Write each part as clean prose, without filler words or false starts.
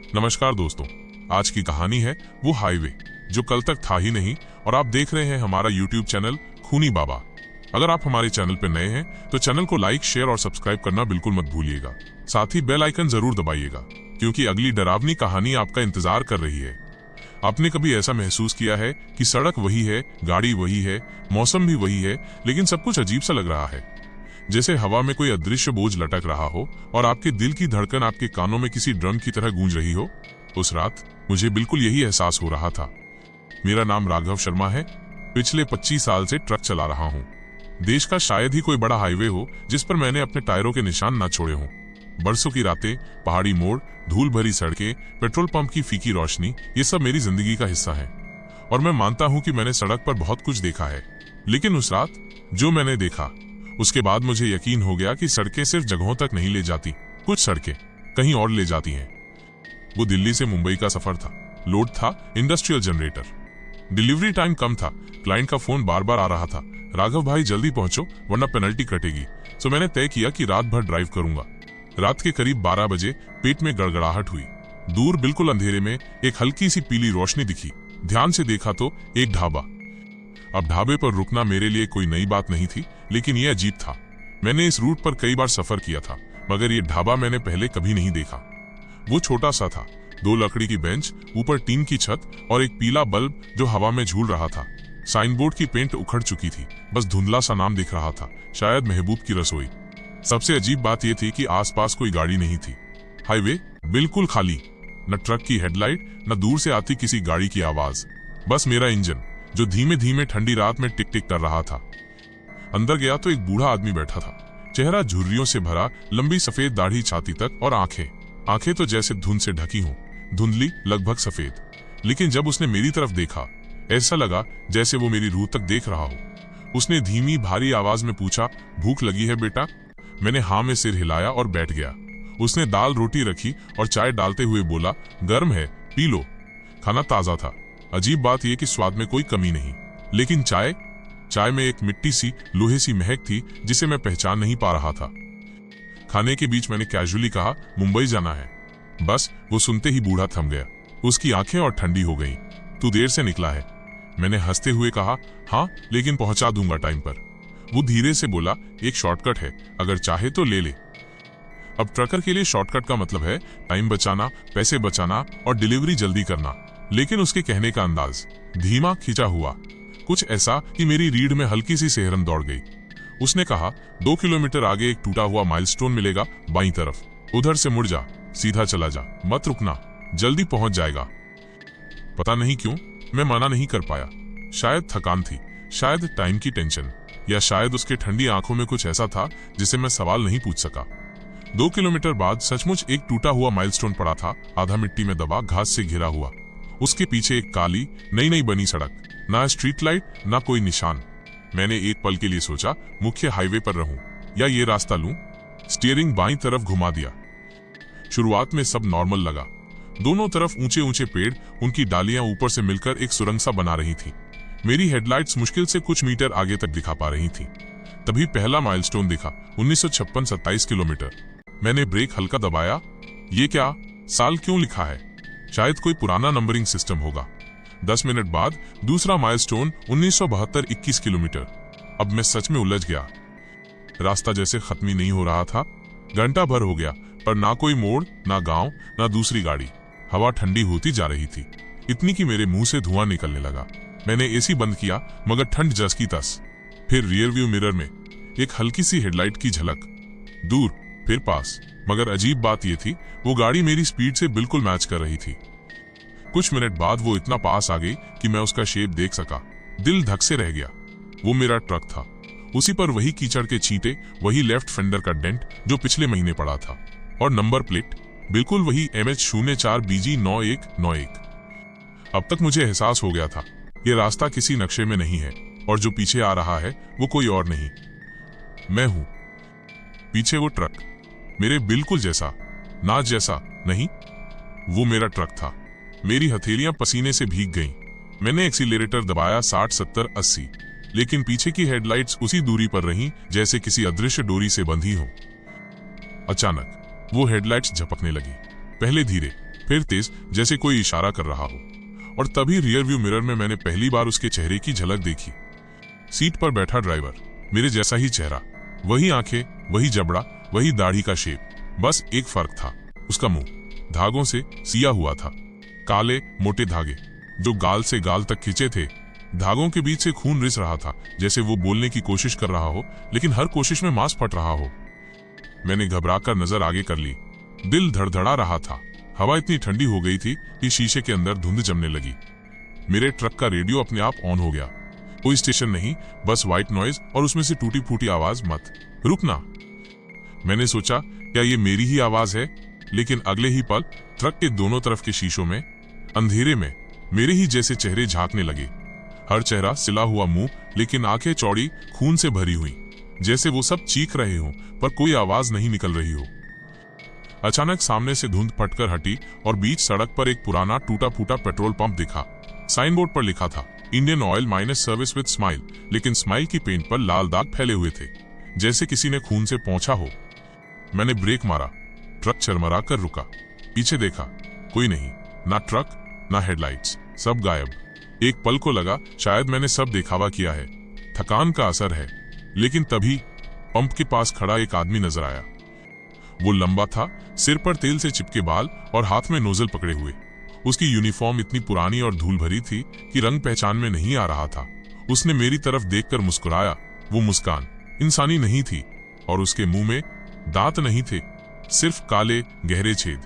नमस्कार दोस्तों, आज की कहानी है वो हाईवे जो कल तक था ही नहीं और आप देख रहे हैं हमारा YouTube चैनल खूनी बाबा। अगर आप हमारे चैनल पर नए हैं तो चैनल को लाइक, शेयर और सब्सक्राइब करना बिल्कुल मत भूलिएगा। साथ ही बेल आइकन जरूर दबाइएगा क्योंकि अगली डरावनी कहानी आपका इंतजार कर रही है। आपने कभी ऐसा महसूस किया है कि सड़क वही है, गाड़ी वही है, मौसम भी वही है, लेकिन सब कुछ अजीब सा लग रहा है, जैसे हवा में कोई अदृश्य बोझ लटक रहा हो और आपके दिल की धड़कन आपके कानों में किसी ड्रम की तरह गूंज रही हो? उस रात मुझे बिल्कुल यही एहसास हो रहा था। मेरा नाम राघव शर्मा है। पिछले 25 साल से ट्रक चला रहा हूँ। देश का शायद ही कोई बड़ा हाईवे हो जिस पर मैंने अपने टायरों के निशान न छोड़े हों। बरसों की रातें, पहाड़ी मोड़, धूल भरी सड़कें, पेट्रोल पंप की फीकी रोशनी, ये सब मेरी जिंदगी का हिस्सा है। और मैं मानता हूँ कि मैंने सड़क पर बहुत कुछ देखा है, लेकिन उस रात जो मैंने देखा उसके बाद मुझे यकीन हो गया कि सड़कें सिर्फ जगहों तक नहीं ले जाती, कुछ सड़कें कहीं और ले जाती हैं। वो दिल्ली से मुंबई का सफर था। लोड था इंडस्ट्रियल जनरेटर। डिलीवरी टाइम कम था। क्लाइंट का फोन बार बार आ रहा था, राघव भाई जल्दी पहुंचो वरना पेनल्टी कटेगी। तो मैंने तय किया कि रात भर ड्राइव करूंगा। रात के करीब 12 बजे पेट में गड़गड़ाहट हुई। दूर बिल्कुल अंधेरे में एक हल्की सी पीली रोशनी दिखी। ध्यान से देखा तो एक ढाबा। अब ढाबे पर रुकना मेरे लिए कोई नई बात नहीं थी, लेकिन यह अजीब था। मैंने इस रूट पर कई बार सफर किया था, मगर यह ढाबा मैंने पहले कभी नहीं देखा। वो छोटा सा था, 2 लकड़ी की बेंच, ऊपर टीन की छत और एक पीला बल्ब जो हवा में झूल रहा था। साइन बोर्ड की पेंट उखड़ चुकी थी, बस धुंधला सा नाम दिख रहा था, शायद महबूब की रसोई। सबसे अजीब बात यह थी कि आसपास कोई गाड़ी नहीं थी। हाईवे बिल्कुल खाली, न ट्रक की हेडलाइट, न दूर से आती किसी गाड़ी की आवाज, बस मेरा इंजन जो धीमे धीमे ठंडी रात में टिक टिक कर रहा था। अंदर गया तो एक बूढ़ा आदमी बैठा था, चेहरा झुर्रियों से भरा, लंबी सफेद दाढ़ी छाती तक और आंखें तो जैसे धुंध से ढकी हों, धुंधली, लगभग सफेद। लेकिन जब उसने मेरी तरफ देखा, ऐसा लगा जैसे वो मेरी रूह तक देख रहा हो। उसने धीमी भारी आवाज में पूछा, भूख लगी है बेटा? मैंने हाँ में सिर हिलाया और बैठ गया। उसने दाल रोटी रखी और चाय डालते हुए बोला, गर्म है, पी लो। खाना ताजा था। अजीब बात यह कि स्वाद में कोई कमी नहीं, लेकिन चाय में एक मिट्टी सी, लोहे सी महक थी जिसे मैं पहचान नहीं पा रहा था। खाने के बीच मैंने कैजुअली कहा, मुंबई जाना है। बस वो सुनते ही बूढ़ा थम गया। उसकी आंखें और ठंडी हो गईं। तू देर से निकला है? मैंने हंसते हुए कहा, हाँ, लेकिन पहुंचा दूंगा टाइम पर। वो धीरे से बोला, एक शॉर्टकट है, अगर चाहे तो ले ले। अब ट्रकर के लिए शॉर्टकट का मतलब है टाइम बचाना, पैसे बचाना और डिलीवरी जल्दी करना। लेकिन उसके कहने का अंदाज धीमा, खिंचा हुआ, कुछ ऐसा कि मेरी रीढ़ में हल्की सी सिहरन दौड़ गई। उसने कहा, 2 किलोमीटर आगे एक टूटा हुआ माइलस्टोन मिलेगा, बाईं तरफ, उधर से मुड़ जा, सीधा चला जा, मत रुकना, जल्दी पहुंच जाएगा। पता नहीं क्यों मैं मना नहीं कर पाया। शायद थकान थी, शायद टाइम की टेंशन, या शायद उसके ठंडी आंखों में कुछ ऐसा था जिसे मैं सवाल नहीं पूछ सका। 2 किलोमीटर बाद सचमुच एक टूटा हुआ माइलस्टोन पड़ा था, आधा मिट्टी में दबा, घास से घिरा हुआ। उसके पीछे एक काली नई बनी सड़क, ना स्ट्रीट लाइट, ना कोई निशान। मैंने एक पल के लिए सोचा, मुख्य हाईवे पर रहूं या ये रास्ता लूं। स्टीयरिंग बाईं तरफ घुमा दिया। शुरुआत में सब नॉर्मल लगा। दोनों तरफ ऊंचे ऊंचे पेड़, उनकी डालियां ऊपर से मिलकर एक सुरंग सा बना रही थी। मेरी हेडलाइट्स मुश्किल से कुछ मीटर आगे तक दिखा पा रही थी। तभी पहला माइलस्टोन दिखा, 1956, 27 किलोमीटर। मैंने ब्रेक हल्का दबाया। ये क्या, साल क्यों लिखा है? शायद कोई पुराना नंबरिंग सिस्टम होगा। 10 मिनट बाद दूसरा माइलस्टोन, 1972, 21 किलोमीटर। अब मैं सच में उलझ गया। रास्ता जैसे खत्म ही नहीं हो रहा था। घंटा भर हो गया पर ना कोई मोड़, ना गांव, ना दूसरी गाड़ी। हवा ठंडी होती जा रही थी, इतनी कि मेरे मुंह से धुआं निकलने लगा। मैंने एसी बंद किया, मगर ठंड जस की तस। फिर रियर व्यू मिरर में एक हल्की सी हेडलाइट की झलक, दूर फिर पास। मगर अजीब बात यह थी, वो गाड़ी मेरी स्पीड से बिल्कुल मैच कर रही थी। कुछ मिनट बाद वो इतना पास आ गई कि मैं उसका शेप देख सका। दिल धक से रह गया। वो मेरा ट्रक था। उसी पर वही कीचड़ के छींटे, वही लेफ्ट फेंडर का डेंट जो पिछले महीने पड़ा था, और नंबर प्लेट बिल्कुल वही MH04BG9191। अब तक मुझे एहसास हो गया था, ये रास्ता किसी नक्शे में नहीं है, और जो पीछे आ रहा है वो कोई और नहीं, मैं हूं। पीछे वो ट्रक, मेरे बिल्कुल जैसा, नाच जैसा नहीं, वो मेरा ट्रक था। मेरी हथेलियां पसीने से भीग गईं। मैंने एक्सीलरेटर दबाया 60, 70, 80, लेकिन पीछे की हेडलाइट्स उसी दूरी पर रहीं जैसे किसी अदृश्य डोरी से बंधी हो। अचानक वो हेडलाइट्स झपकने लगी, पहले धीरे, फिर तेज, जैसे कोई इशारा कर रहा हो। और तभी रियर व्यू मिरर में मैंने पहली बार उसके चेहरे की झलक देखी। सीट पर बैठा ड्राइवर, मेरे जैसा ही चेहरा, वही आंखें, वही जबड़ा, वही दाढ़ी का शेप। बस एक फर्क था, उसका मुंह धागों से सिया हुआ था। काले मोटे धागे जो गाल से गाल तक खिंचे थे। धागों के बीच से खून रिस रहा था, जैसे वो बोलने की कोशिश कर रहा हो, लेकिन हर कोशिश में मांस फट रहा हो। मैंने घबराकर नजर आगे कर ली। दिल धड़धड़ा रहा था। हवा इतनी ठंडी हो गई थी कि शीशे के अंदर धुंध जमने लगी। मेरे ट्रक का रेडियो अपने आप ऑन हो गया। कोई स्टेशन नहीं, बस व्हाइट नॉइज और उसमें से टूटी फूटी आवाज, मत रुकना। मैंने सोचा क्या ये मेरी ही आवाज है, लेकिन अगले ही पल ट्रक के दोनों तरफ के शीशों में अंधेरे में मेरे ही जैसे चेहरे झांकने लगे। हर चेहरा सिला हुआ मुंह, लेकिन आंखें चौड़ी, खून से भरी हुई, जैसे वो सब चीख रहे हों पर कोई आवाज नहीं निकल रही हो। अचानक सामने से धुंध फटकर हटी और बीच सड़क पर एक पुराना टूटा फूटा पेट्रोल पंप दिखा। साइन बोर्ड पर लिखा था Indian oil minus service with smile, लेकिन स्माइल की पेंट पर लाल दाग फैले हुए थे, जैसे किसी ने खून से पोंछा हो। मैंने ब्रेक मारा। ट्रक चरमरा कर रुका। पीछे देखा, कोई नहीं, ना ट्रक ना हेडलाइट्स, सब गायब। एक पल को लगा शायद मैंने सब दिखावा किया है, थकान का असर है। लेकिन तभी पंप के पास खड़ा एक आदमी नजर आया। वो लंबा था, सिर पर तेल से चिपके बाल और हाथ में नोजल पकड़े हुए। उसकी यूनिफॉर्म इतनी पुरानी और धूल भरी थी कि रंग पहचान में नहीं आ रहा था। उसने मेरी तरफ देखकर मुस्कुराया। वो मुस्कान इंसानी नहीं थी और उसके मुंह में दांत नहीं थे, सिर्फ काले गहरे छेद।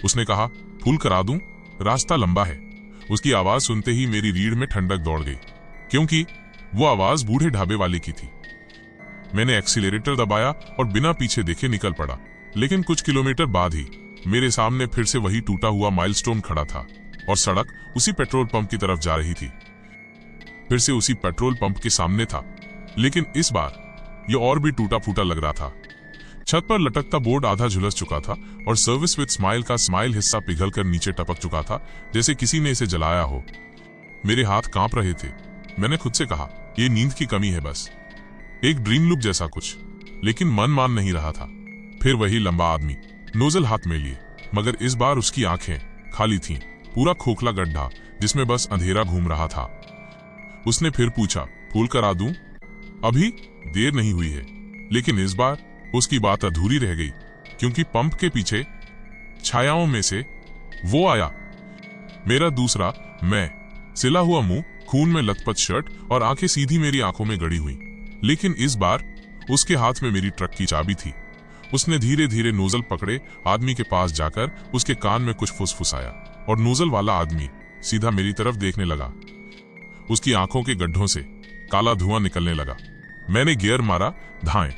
उसने कहा, फूल करा दूं? रास्ता लंबा है। उसकी आवाज सुनते ही मेरी रीढ़ में ठंडक दौड़ गई, क्योंकि वो आवाज बूढ़े ढाबे वाले की थी। मैंने एक्सीलरेटर दबाया और बिना पीछे देखे निकल पड़ा। लेकिन कुछ किलोमीटर बाद ही मेरे सामने फिर से वही टूटा हुआ माइलस्टोन खड़ा था और सड़क उसी पेट्रोल पंप की तरफ जा रही थी। फिर से उसी पेट्रोल पंप के सामने था, लेकिन इस बार यह और भी टूटा फूटा लग रहा था। छत पर लटकता बोर्ड आधा झुलस चुका था और सर्विस विद स्माइल का स्माइल हिस्सा पिघलकर नीचे टपक चुका था, जैसे किसी ने इसे जलाया हो। मेरे हाथ कांप रहे थे। मैंने खुद से कहा, ये नींद की कमी है बस, एक ड्रीम लुक जैसा कुछ। लेकिन मन मान नहीं रहा था। फिर वही लंबा आदमी, नोजल हाथ में लिए, मगर इस बार उसकी आंखें खाली थीं, पूरा खोखला गड्ढा जिसमें बस अंधेरा घूम रहा था। उसने फिर पूछा, फूल करा दूं? अभी देर नहीं हुई है। लेकिन इस बार उसकी बात अधूरी रह गई, क्योंकि पंप के पीछे छायाओं में से वो आया, मेरा दूसरा मैं, सिला हुआ मुंह, खून में लथपथ शर्ट और आंखें सीधी मेरी आंखों में गड़ी हुई। लेकिन इस बार उसके हाथ में मेरी ट्रक की चाबी थी। उसने धीरे धीरे नोजल पकड़े आदमी के पास जाकर उसके कान में कुछ फुसफुसाया और नोजल वाला आदमी सीधा मेरी तरफ देखने लगा। उसकी आंखों के गड्ढों से काला धुआं निकलने लगा। मैंने गियर मारा, धाएं।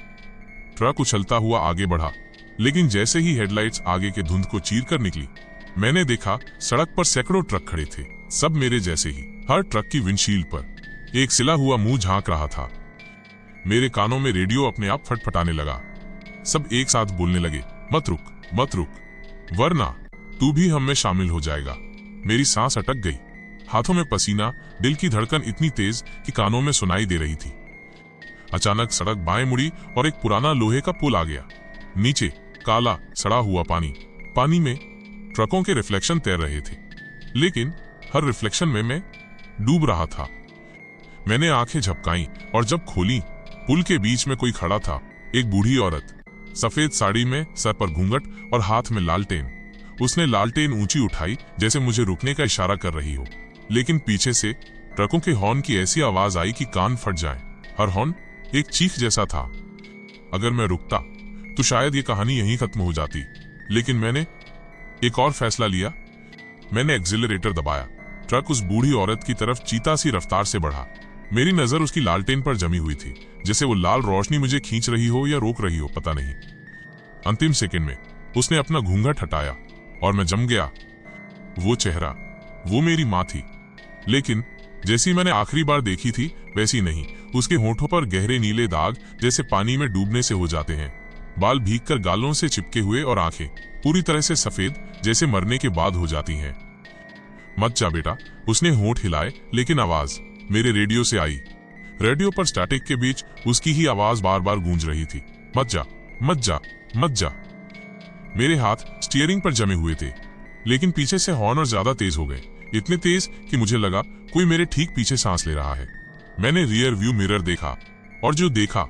ट्रक उछलता हुआ आगे बढ़ा, लेकिन जैसे ही हेडलाइट्स आगे के धुंध को चीरकर निकली, मैंने देखा सड़क पर सैकड़ों ट्रक खड़े थे, सब मेरे जैसे ही। हर ट्रक की विंडशील्ड पर एक सिला हुआ मुंह झांक रहा था। मेरे कानों में रेडियो अपने आप फटफटाने लगा। सब एक साथ बोलने लगे, मत रुक, मत रुक, वरना तू भी हम में शामिल हो जाएगा। मेरी सांस अटक गई, हाथों में पसीना, दिल की धड़कन इतनी तेज कि कानों में सुनाई दे रही थी। अचानक सड़क बाएं मुड़ी और एक पुराना लोहे का पुल आ गया। नीचे काला सड़ा हुआ पानी, पानी में ट्रकों के रिफ्लेक्शन तैर रहे थे, लेकिन हर रिफ्लेक्शन में मैं डूब रहा था। मैंने आंखें झपकाई और जब खोली, पुल के बीच में कोई खड़ा था, एक बूढ़ी औरत, सफेद साड़ी में, सर पर घूंघट और हाथ में लालटेन। उसने लालटेन ऊंची उठाई जैसे मुझे रुकने का इशारा कर रही हो, लेकिन पीछे से ट्रकों के हॉर्न की ऐसी आवाज आई कि कान फट जाएं। हर हॉर्न एक चीख जैसा था। अगर मैं रुकता तो शायद ये कहानी यहीं खत्म हो जाती, लेकिन मैंने एक और फैसला लिया। मैंने एक्सीलरेटर दबाया। ट्रक उस बूढ़ी औरत की तरफ चीता सी रफ्तार से बढ़ा। मेरी नजर उसकी लालटेन पर जमी हुई थी, जैसे वो लाल रोशनी मुझे खींच रही हो या रोक रही हो, पता नहीं। अंतिम सेकंड में उसने अपना घूंघट हटाया और मैं जम गया। वो चेहरा, वो मेरी माँ थी, लेकिन जैसी मैंने आखिरी बार देखी थी वैसी नहीं। उसके होठों पर गहरे नीले दाग जैसे पानी में डूबने से हो जाते हैं, बाल भीगकर गालों से चिपके हुए और आंखें पूरी तरह से सफेद जैसे मरने के बाद हो जाती हैं। मत जा बेटा, उसने होंठ हिलाए, लेकिन आवाज मेरे रेडियो से आई। रेडियो पर स्टैटिक के बीच उसकी ही आवाज बार बार गूंज रही थी, मत जा, मत जा, मत जा। मेरे हाथ स्टीयरिंग पर जमे हुए थे। लेकिन पीछे से हॉर्न और ज्यादा तेज हो गए, इतने तेज कि मुझे लगा कोई मेरे ठीक पीछे सांस ले रहा है। मैंने रियर व्यू मिरर देखा और जो देखा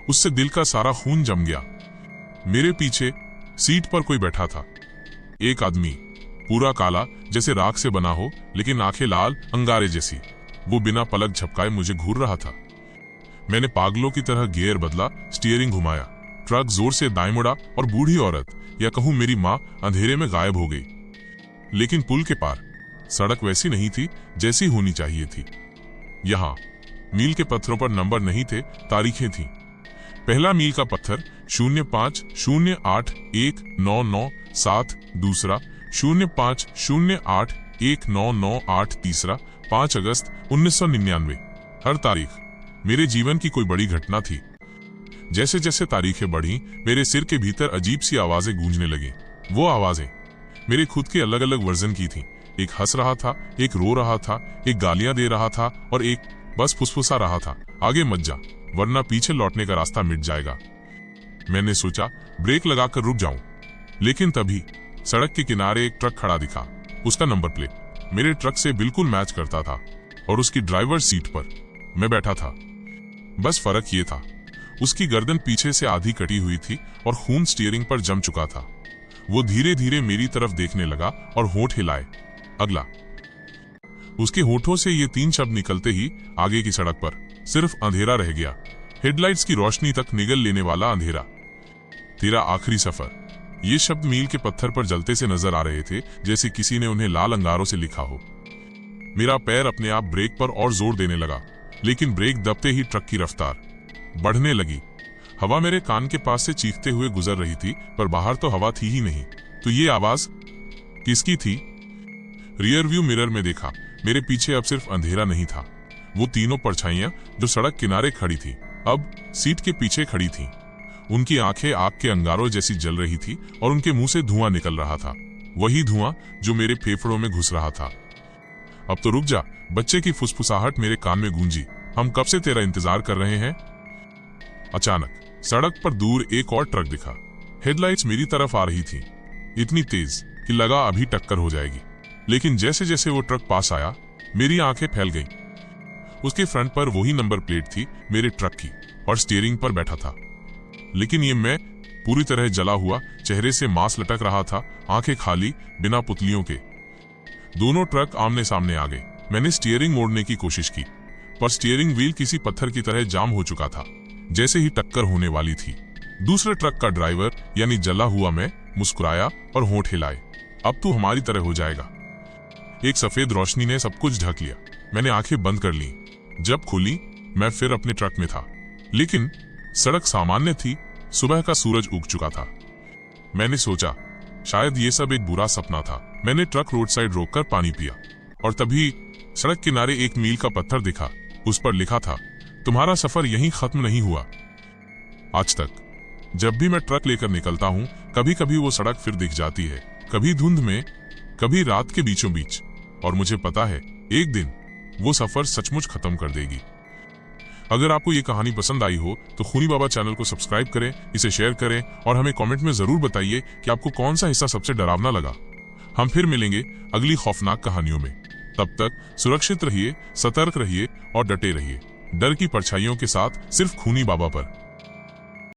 उससे दिल का सारा खून जम गया। मेरे पीछे सीट पर कोई बैठा था, एक आदमी, पूरा काला जैसे राख से बना हो, लेकिन आंखें लाल अंगारे जैसी। वो बिना पलक झपकाए मुझे घूर रहा था। मैंने पागलों की तरह गियर बदला, स्टीयरिंग घुमाया, ट्रक जोर से दाएं मुड़ा और बूढ़ी औरत, या कहूं मेरी मां, अंधेरे में गायब हो गई। लेकिन पुल के पार सड़क वैसी नहीं थी जैसी होनी चाहिए थी। यहाँ मील के पत्थरों पर नंबर नहीं थे, तारीखें थीं। पहला मील का पत्थर 05081997, दूसरा 05081998, तीसरा 5 अगस्त 1999। हर तारीख मेरे जीवन की कोई बड़ी घटना थी। जैसे जैसे तारीखें बढ़ी, मेरे सिर के भीतर अजीब सी आवाजें गूंजने लगी। वो आवाजें मेरे खुद के अलग अलग वर्जन की थीं। एक हंस रहा था, एक रो रहा था, एक गालियां दे रहा था और एक बस फुसफुसा रहा था, आगे मत जा वरना पीछे लौटने का रास्ता मिट जाएगा। मैंने सोचा ब्रेक लगाकर रुक जाऊं, लेकिन तभी सड़क के किनारे एक ट्रक खड़ा दिखा। उसका नंबर प्लेट मेरे ट्रक से बिल्कुल मैच करता था और उसकी ड्राइवर सीट पर मैं बैठा था। बस फर्क ये था, उसकी गर्दन पीछे से आधी कटी हुई थी और खून स्टीयरिंग पर जम चुका था। वो धीरे धीरे मेरी तरफ देखने लगा और होंठ हिलाए, अगला। उसके होठों से ये 3 शब्द निकलते ही आगे की सड़क पर सिर्फ अंधेरा रह गया, हेडलाइट्स की रोशनी तक निगल लेने वाला अंधेरा। तेरा आखिरी सफर। ये शब्द मील के पत्थर पर जलते से नजर आ रहे थे, जैसे किसी ने उन्हें लाल अंगारों से लिखा हो। मेरा पैर अपने आप ब्रेक पर और जोर देने लगा, लेकिन ब्रेक दबते ही ट्रक की रफ्तार बढ़ने लगी। हवा मेरे कान के पास से चीखते हुए गुजर रही थी, पर बाहर तो हवा थी ही नहीं। तो ये आवाज किसकी थी? रियर व्यू मिरर में देखा, मेरे पीछे अब सिर्फ अंधेरा नहीं था। वो तीनों परछाइयां जो सड़क किनारे खड़ी थी, अब सीट के पीछे खड़ी थीं। उनकी आंखें आग के अंगारों जैसी जल रही थी और उनके मुंह से धुआं निकल रहा था, वही धुआं जो मेरे फेफड़ों में घुस रहा था। अब तो रुक जा, बच्चे की फुसफुसाहट मेरे कान में गूंजी। हम कब से तेरा इंतजार कर रहे हैं। अचानक सड़क पर दूर एक और ट्रक दिखा। हेडलाइट्स मेरी तरफ आ रही थी, इतनी तेज कि लगा अभी टक्कर हो जाएगी। लेकिन जैसे जैसे वो ट्रक पास आया, मेरी आंखें फैल गईं। उसके फ्रंट पर वही नंबर प्लेट थी मेरे ट्रक की, और स्टीयरिंग पर बैठा था। लेकिन ये मैं, पूरी तरह जला हुआ, चेहरे से मांस लटक रहा था, आंखें खाली, बिना पुतलियों के। दोनों ट्रक आमने सामने आ गए। मैंने स्टीयरिंग मोड़ने की कोशिश की, पर स्टीयरिंग व्हील किसी पत्थर की तरह जाम हो चुका था। जैसे ही टक्कर होने वाली थी, दूसरे ट्रक का ड्राइवर यानी जला हुआ मैं मुस्कुराया और होंठ हिलाए, अब तू हमारी तरह हो जाएगा। एक सफेद रोशनी ने सब कुछ ढक लिया। मैंने आंखें बंद कर ली। जब खुली, मैं फिर अपने ट्रक में था, लेकिन सड़क सामान्य थी। सुबह का सूरज उग चुका था। मैंने सोचा शायद ये सब एक बुरा सपना था। मैंने ट्रक रोड साइड रोककर पानी पिया, और तभी सड़क किनारे एक मील का पत्थर दिखा। उस पर लिखा था, तुम्हारा सफर यहीं खत्म नहीं हुआ। आज तक जब भी मैं ट्रक लेकर निकलता हूँ, कभी कभी वो सड़क फिर दिख जाती है, कभी धुंध में, कभी रात के बीचों बीच, और मुझे पता है एक दिन वो सफर सचमुच खत्म कर देगी। अगर आपको ये कहानी पसंद आई हो तो खूनी बाबा चैनल को सब्सक्राइब करें, इसे शेयर करें और हमें कमेंट में जरूर बताइए कि आपको कौन सा हिस्सा सबसे डरावना लगा। हम फिर मिलेंगे अगली खौफनाक कहानियों में। तब तक सुरक्षित रहिए, सतर्क रहिए और डटे रहिए। डर की परछाइयों के साथ सिर्फ खूनी बाबा पर।